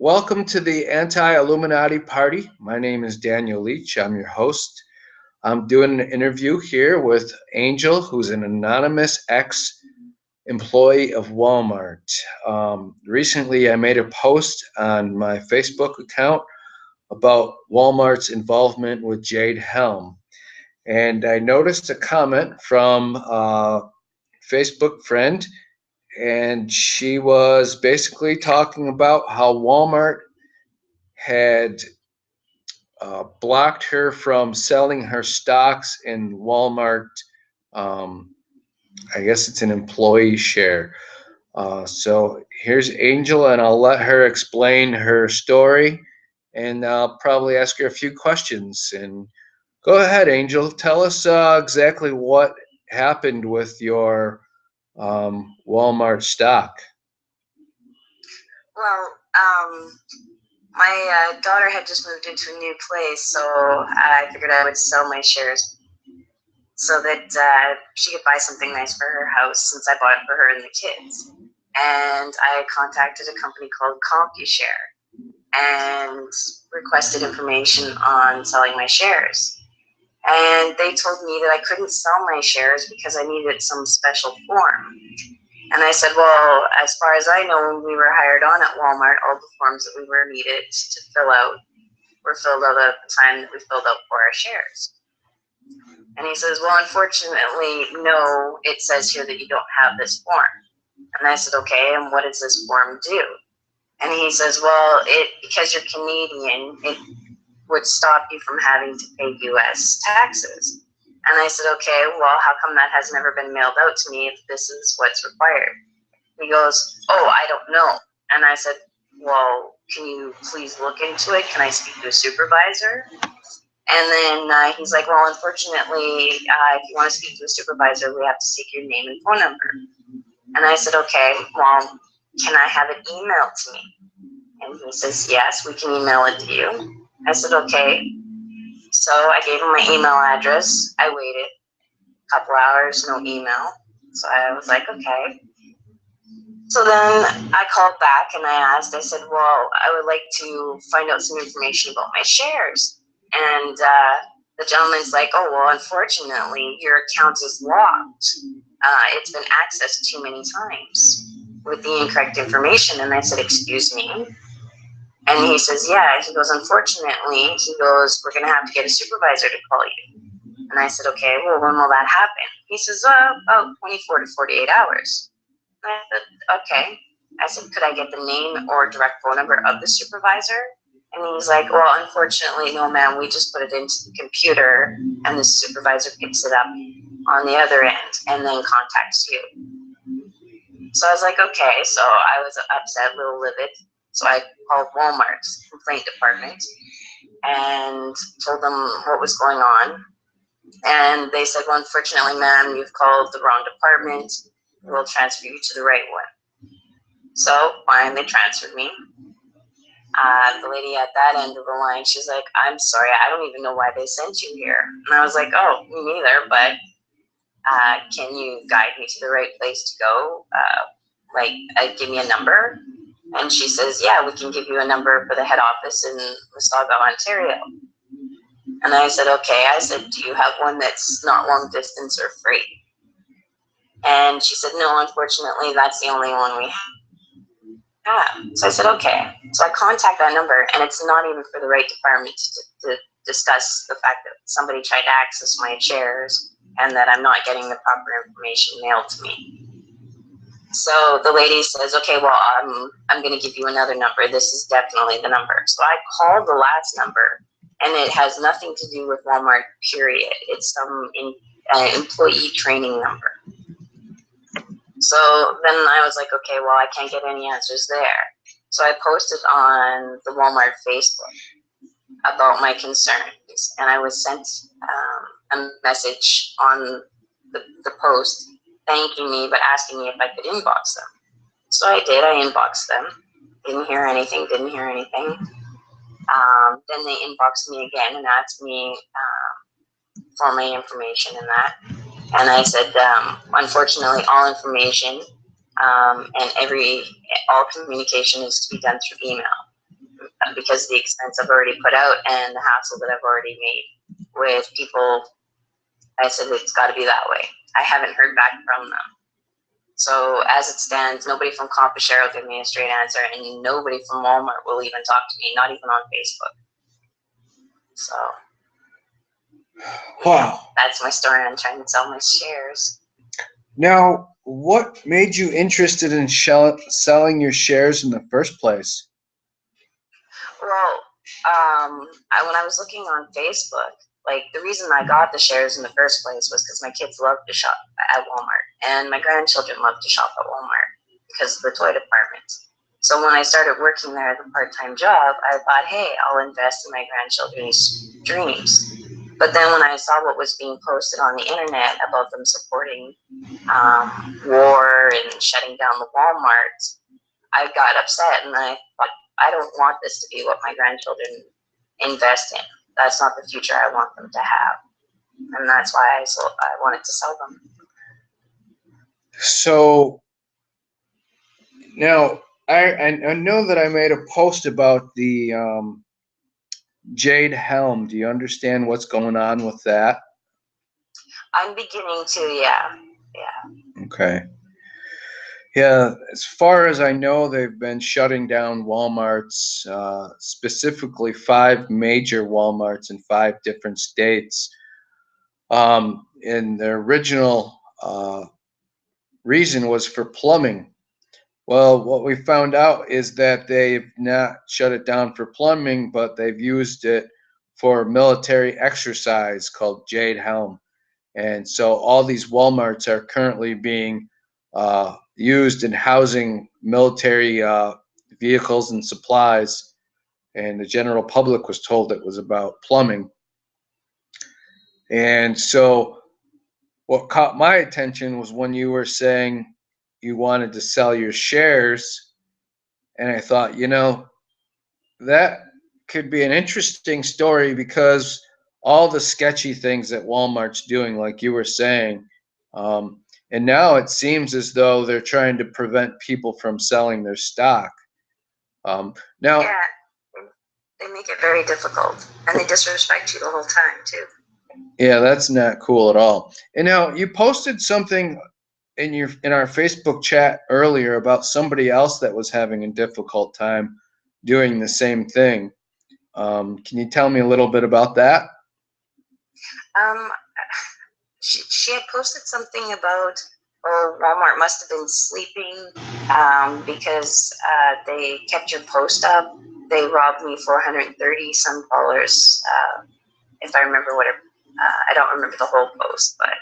Welcome to the Anti-Illuminati Party. My name is Daniel Leach. I'm your host. I'm doing an interview here with Angel, who's an anonymous ex-employee of Walmart. Recently, I made a post on my Facebook account about Walmart's involvement with Jade Helm. And I noticed a comment from a Facebook friend, and she was basically talking about how Walmart had blocked her from selling her stocks in Walmart. Um, I guess it's an employee share. So here's Angel, and I'll let her explain her story, and I'll probably ask her a few questions. And go ahead, Angel. Tell us exactly what happened with your Walmart stock. Well, my daughter had just moved into a new place, so I figured I would sell my shares so that she could buy something nice for her house since I bought it for her and the kids. And I contacted a company called CompuShare and requested information on selling my shares. And they told me that I couldn't sell my shares because I needed some special form. And I said, well, as far as I know, when we were hired on at Walmart, all the forms that we were needed to fill out were filled out at the time that we filled out for our shares. And he says, well, unfortunately, no, it says here that you don't have this form. And I said, okay, and what does this form do? And he says, well, because you're Canadian, it would stop you from having to pay U.S. taxes. And I said, okay, well, how come that has never been mailed out to me if this is what's required? He goes, oh, I don't know. And I said, well, can you please look into it? Can I speak to a supervisor? And then he's like, well, unfortunately, if you want to speak to a supervisor, we have to seek your name and phone number. And I said, okay, well, can I have it emailed to me? And he says, yes, we can email it to you. I said, okay. So I gave him my email address. I waited a couple hours, no email. So I was like, okay. So then I called back and I asked, I said, well, I would like to find out some information about my shares. And the gentleman's like, oh, well, unfortunately, your account is locked. It's been accessed too many times with the incorrect information. And I said, excuse me? And he says, yeah. He goes, unfortunately, he goes, we're going to have to get a supervisor to call you. And I said, okay, well, when will that happen? He says, about 24 to 48 hours. And I said, okay. I said, could I get the name or direct phone number of the supervisor? And he's like, well, unfortunately, no, ma'am, we just put it into the computer and the supervisor picks it up on the other end and then contacts you. So I was like, okay. So I was upset, a little livid. So I called Walmart's complaint department and told them what was going on. And they said, well, unfortunately, ma'am, you've called the wrong department. We'll transfer you to the right one. So fine, they transferred me. The lady at that end of the line, she's like, I'm sorry, I don't even know why they sent you here. And I was like, oh, me neither, but can you guide me to the right place to go? Give me a number. And she says, yeah, we can give you a number for the head office in Mississauga, Ontario. And I said, okay. I said, do you have one that's not long distance or free? And she said, no, unfortunately, that's the only one we have. So I said, okay. So I contact that number, and it's not even for the right department to discuss the fact that somebody tried to access my shares and that I'm not getting the proper information mailed to me. So the lady says, okay, well, I'm going to give you another number. This is definitely the number. So I called the last number, and it has nothing to do with Walmart, period. It's some employee training number. So then I was like, okay, well, I can't get any answers there. So I posted on the Walmart Facebook about my concerns, and I was sent a message on the post thanking me, but asking me if I could inbox them. So I did. I inboxed them. Didn't hear anything. Then they inboxed me again and asked me for my information and that. And I said, unfortunately, all information and all communication is to be done through email. because of the expense I've already put out and the hassle that I've already made with people. I said it's got to be that way. I haven't heard back from them. So as it stands, nobody from CompuShare will give me a straight answer, and nobody from Walmart will even talk to me, not even on Facebook. So, wow. That's my story on trying to sell my shares. Now, what made you interested in selling your shares in the first place? Well, when I was looking on Facebook, like the reason I got the shares in the first place was because my kids love to shop at Walmart, and my grandchildren love to shop at Walmart because of the toy department. So when I started working there as a part-time job, I thought, hey, I'll invest in my grandchildren's dreams. But then when I saw what was being posted on the internet about them supporting war and shutting down the Walmart, I got upset, and I thought, I don't want this to be what my grandchildren invest in. That's not the future I want them to have. And that's why I wanted to sell them. So now I know that I made a post about the Jade Helm. Do you understand what's going on with that? I'm beginning to, yeah. Okay. Yeah, as far as I know, they've been shutting down Walmarts, specifically 5 major Walmarts in 5 different states. And the original reason was for plumbing. Well, what we found out is that they've not shut it down for plumbing, but they've used it for military exercise called Jade Helm. And so all these Walmarts are currently being used in housing military vehicles and supplies. And the general public was told it was about plumbing. And so what caught my attention was when you were saying you wanted to sell your shares. And I thought, that could be an interesting story because all the sketchy things that Walmart's doing, like you were saying, and now it seems as though they're trying to prevent people from selling their stock. Now, yeah, they make it very difficult, and they disrespect you the whole time too. Yeah, that's not cool at all. And now you posted something in our Facebook chat earlier about somebody else that was having a difficult time doing the same thing. Can you tell me a little bit about that? She had posted something about, Walmart must have been sleeping because they kept your post up. They robbed me for $130 some, if I remember what I don't remember the whole post, but.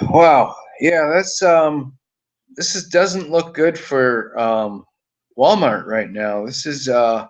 Wow. Yeah, that's doesn't look good for Walmart right now. This is going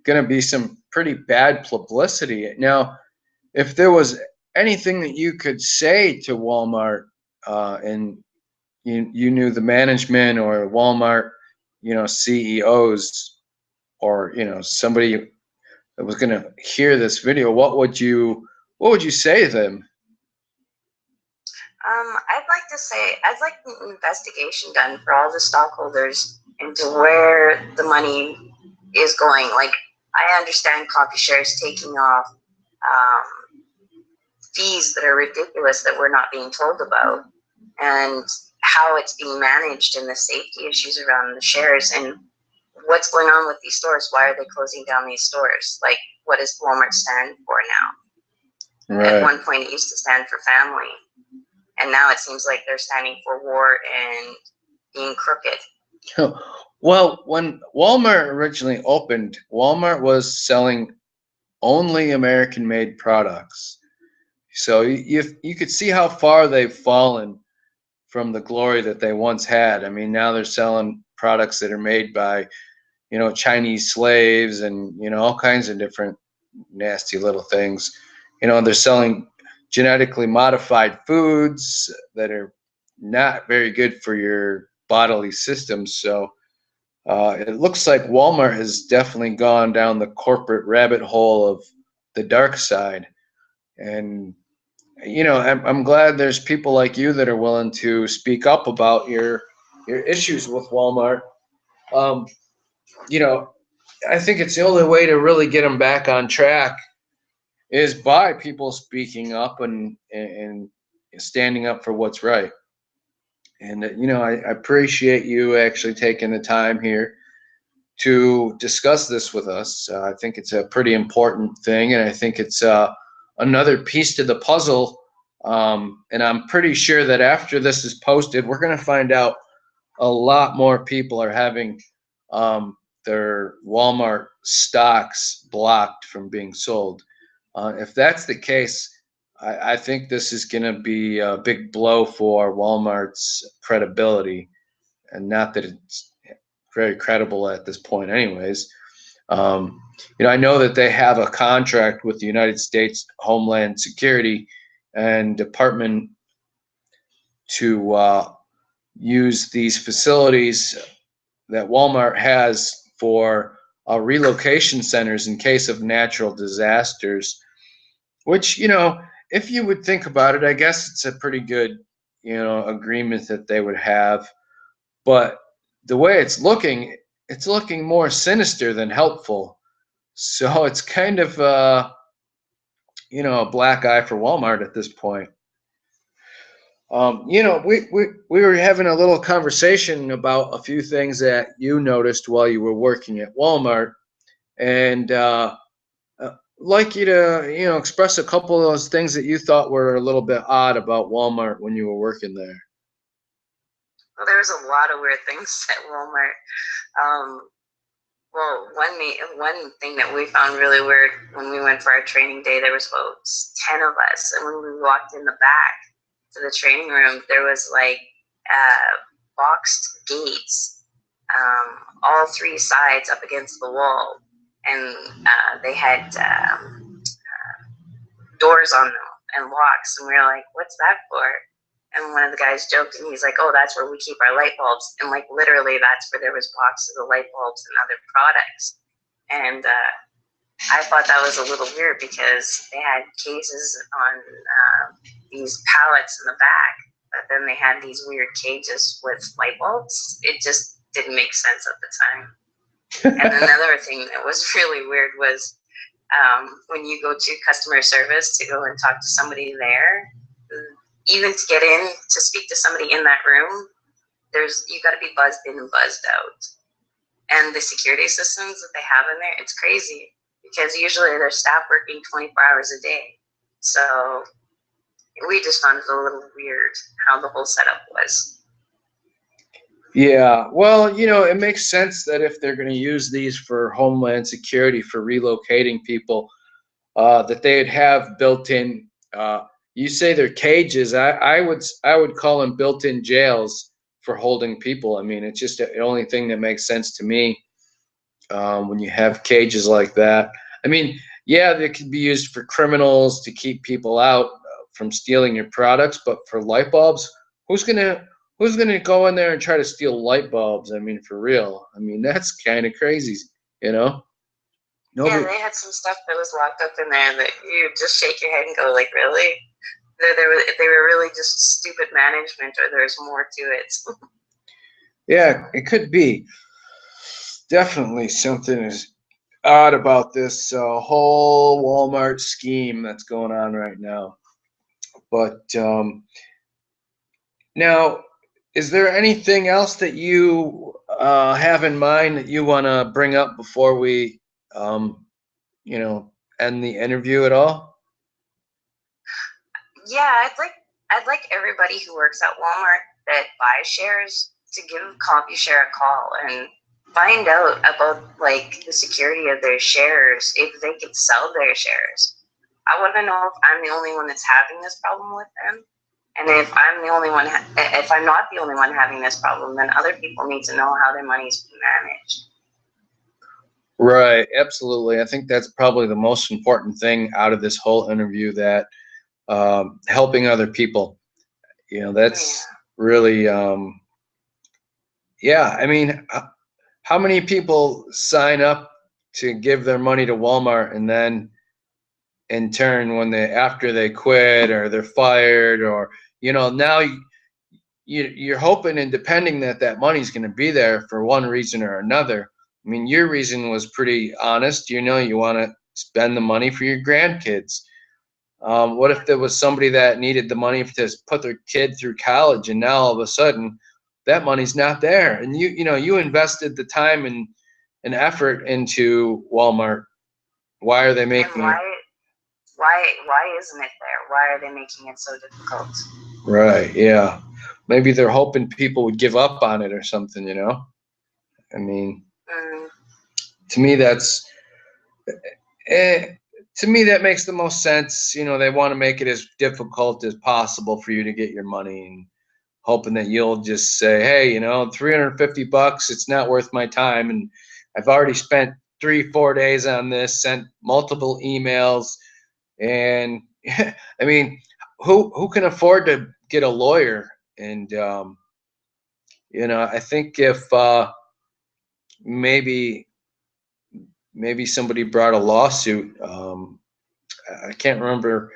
to be some pretty bad publicity. Now, if there was anything that you could say to Walmart, and you knew the management or Walmart, CEOs, or somebody that was going to hear this video, what would you say to them? I'd like an investigation done for all the stockholders into where the money is going. Like, I understand CompuShare is taking off fees that are ridiculous that we're not being told about, and how it's being managed and the safety issues around the shares and what's going on with these stores. Why are they closing down these stores? Like, what does Walmart stand for now? Right. At one point, it used to stand for family. And now it seems like they're standing for war and being crooked. Well, when Walmart originally opened, Walmart was selling only American-made products. So you could see how far they've fallen from the glory that they once had. I mean, now they're selling products that are made by, Chinese slaves and, all kinds of different nasty little things. They're selling genetically modified foods that are not very good for your bodily system. So it looks like Walmart has definitely gone down the corporate rabbit hole of the dark side. And, I'm glad there's people like you that are willing to speak up about your issues with Walmart. I think it's the only way to really get them back on track is by people speaking up and standing up for what's right. And I appreciate you actually taking the time here to discuss this with us. I think it's a pretty important thing, and I think it's another piece to the puzzle. And I'm pretty sure that after this is posted, we're going to find out a lot more people are having their Walmart stocks blocked from being sold. If that's the case, I think this is going to be a big blow for Walmart's credibility, and not that it's very credible at this point, anyways. I know that they have a contract with the United States Homeland Security and Department to use these facilities that Walmart has for relocation centers in case of natural disasters, which, if you would think about it, I guess it's a pretty good, agreement that they would have. But the way it's looking more sinister than helpful. So it's kind of, a black eye for Walmart at this point. We were having a little conversation about a few things that you noticed while you were working at Walmart, and like you to express a couple of those things that you thought were a little bit odd about Walmart when you were working there. Well, there was a lot of weird things at Walmart. Well, one thing that we found really weird when we went for our training day, there was about 10 of us, and when we walked in the back to the training room, there was like boxed gates, all three sides up against the wall, and they had doors on them and locks, and we were like, "What's that for?" And one of the guys joked, and he's like, "Oh, that's where we keep our light bulbs." And like literally, that's where there was boxes of light bulbs and other products. And I thought that was a little weird because they had cases on these pallets in the back, but then they had these weird cages with light bulbs. It just didn't make sense at the time. And another thing that was really weird was when you go to customer service to go and talk to somebody there, even to get in to speak to somebody in that room, you got to be buzzed in and buzzed out. And the security systems that they have in there, it's crazy because usually there's staff working 24 hours a day. So we just found it a little weird how the whole setup was. Yeah, well, it makes sense that if they're going to use these for Homeland Security for relocating people, that they'd have built-in. You say they're cages. I would call them built-in jails for holding people. I mean, it's just the only thing that makes sense to me when you have cages like that. I mean, yeah, they could be used for criminals to keep people out from stealing your products, but for light bulbs, who's gonna go in there and try to steal light bulbs? I mean, for real. I mean, that's kind of crazy, Nobody. Yeah, they had some stuff that was locked up in there that you just shake your head and go, like, really? They were really just stupid management, or there's more to it. Yeah, it could be. Definitely something is odd about this whole Walmart scheme that's going on right now. But now, is there anything else that you have in mind that you want to bring up before we, end the interview at all? Yeah, I'd like everybody who works at Walmart that buys shares to give CompuShare a call and find out about like the security of their shares, if they could sell their shares. I want to know if I'm the only one that's having this problem with them, and if I'm the only one, if I'm not the only one having this problem, then other people need to know how their money's being managed. Right, absolutely. I think that's probably the most important thing out of this whole interview, that helping other people. That's really, yeah. I mean, how many people sign up to give their money to Walmart and then in turn, after they quit or they're fired, or now you're hoping and depending that money's going to be there for one reason or another, I mean, your reason was pretty honest. You know, you want to spend the money for your grandkids. What if there was somebody that needed the money to put their kid through college, and now all of a sudden that money's not there, and you invested the time and effort into Walmart. Why are they And making it? why isn't it there? Why are they making it so difficult? Right, yeah. Maybe they're hoping people would give up on it or something, you know? I mean, to me, eh, to me, that makes the most sense. You know, they want to make it as difficult as possible for you to get your money, and hoping that you'll just say, hey, 350 bucks, it's not worth my time. And I've already spent 3-4 days on this, sent multiple emails. And I mean, who can afford to get a lawyer? And, I think if maybe somebody brought a lawsuit, I can't remember.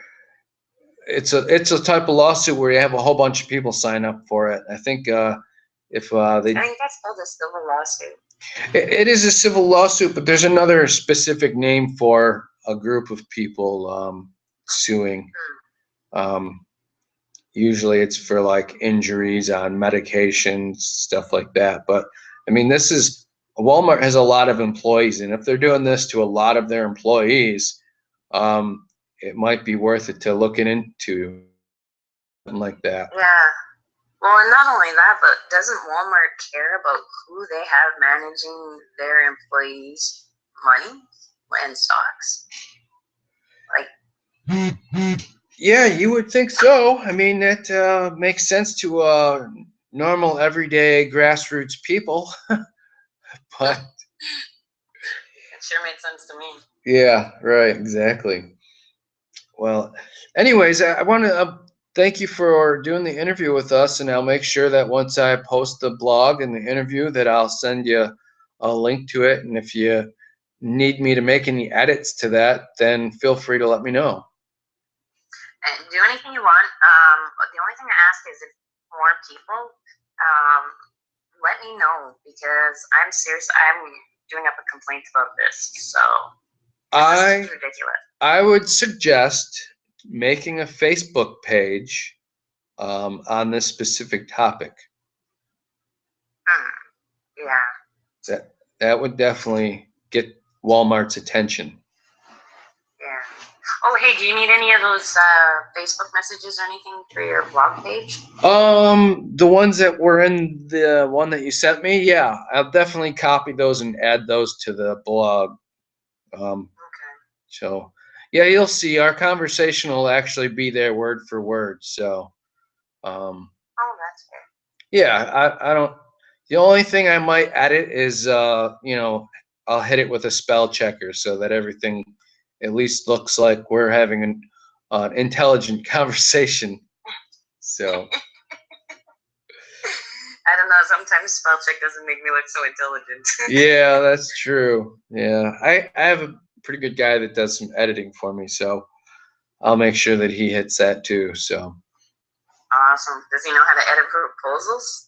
It's a type of lawsuit where you have a whole bunch of people sign up for it. I think if they, I think that's called a civil lawsuit. It is a civil lawsuit, but there's another specific name for a group of people suing. Usually it's for like injuries on medications, stuff like that. But I mean, Walmart has a lot of employees, and if they're doing this to a lot of their employees, it might be worth it to looking into something like that. Yeah. Well, and not only that, but doesn't Walmart care about who they have managing their employees' money and stocks? Like, yeah, you would think so. I mean, that makes sense to normal, everyday, grassroots people. But it sure made sense to me. yeah, right, exactly. Well, anyways, I want to thank you for doing the interview with us, and I'll make sure that once I post the blog and the interview, that I'll send you a link to it. And if you need me to make any edits to that, then feel free to let me know. And do anything you want. But the only thing I ask is if more people, let me know, because I'm serious. I'm doing up a complaint about this. So this is ridiculous. I would suggest making a Facebook page on this specific topic. Yeah. That would definitely get Walmart's attention. Yeah. Oh, hey, do you need any of those Facebook messages or anything for your blog page? The ones that were in the one that you sent me, yeah, I'll definitely copy those and add those to the blog. Okay. So, yeah, you'll see our conversation will actually be there word for word. So, oh, that's fair. Yeah, I don't. The only thing I might edit is, I'll hit it with a spell checker so that everything at least looks like we're having an intelligent conversation. So. I don't know. Sometimes spell check doesn't make me look so intelligent. Yeah, that's true. Yeah, I have a pretty good guy that does some editing for me, so I'll make sure that he hits that too. So. Awesome. Does he know how to edit proposals?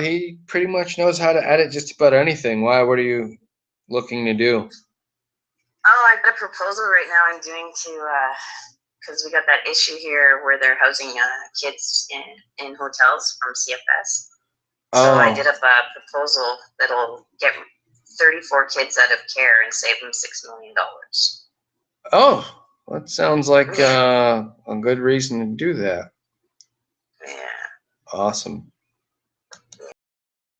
He pretty much knows how to edit just about anything. Why? What are you looking to do? Oh, I've got a proposal right now I'm doing to, because we got that issue here where they're housing kids in hotels from CFS. So I did up a proposal that'll get 34 kids out of care and save them $6 million. Oh, that sounds like a good reason to do that. Yeah. Awesome.